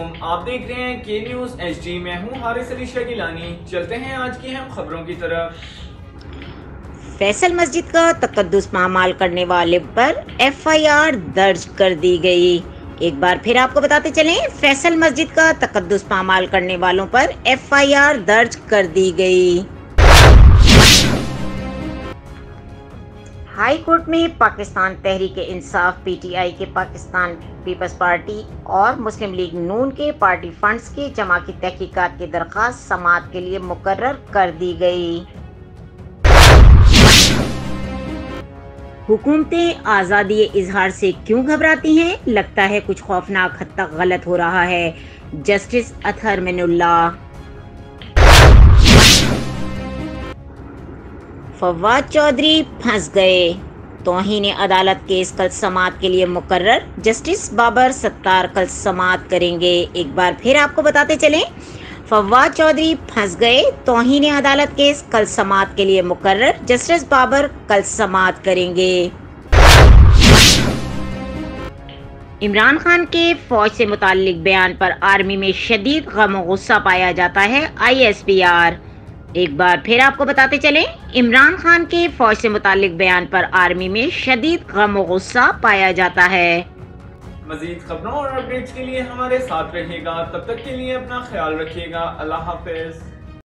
वालेकुम, आप देख रहे हैं के न्यूज़ HD। मैं हूं हारिस अली गिलानी। चलते हैं आज की अहम खबरों की तरफ। फैसल मस्जिद का तकद्दुस पामाल करने वाले पर FIR दर्ज कर दी गई। एक बार फिर आपको बताते चलें, फैसल मस्जिद का तकद्दुस पामाल करने वालों पर FIR दर्ज कर दी गई। हाई कोर्ट में पाकिस्तान तहरीक इंसाफ PTI के पाकिस्तान पीपल्स पार्टी और मुस्लिम लीग नून के पार्टी फंड्स के जमा की तहकीकात की दरख्वास्त समाअत के लिए मुकर्रर कर दी गई। हुकूमतें आज़ादी इजहार से क्यों घबराती हैं? लगता है कुछ खौफनाक हद तक गलत हो रहा है। जस्टिस अतहर मिनुल्लाह। फवाद चौधरी फंस गए, तौहीन अदालत केस कल समाअत के लिए मुकर्रर। जस्टिस बाबर सत्तार कल समाअत करेंगे। एक बार फिर आपको बताते चलें, फवाद चौधरी फंस गए, तौहीन अदालत केस कल समाअत के लिए मुकर्रर। जस्टिस बाबर कल समाअत करेंगे। इमरान खान के फौज से मुताल्लिक बयान पर आर्मी में शदीद गम और गुस्सा पाया जाता है। ISPR। एक बार फिर आपको बताते चलें, इमरान खान के फौज से मुताल्लिक बयान पर आर्मी में शदीद गम और गुस्सा पाया जाता है। मजीद खबरों और अपडेट्स के लिए हमारे साथ रहिएगा। तब तक के लिए अपना ख्याल रखिएगा। अल्लाह हाफिज।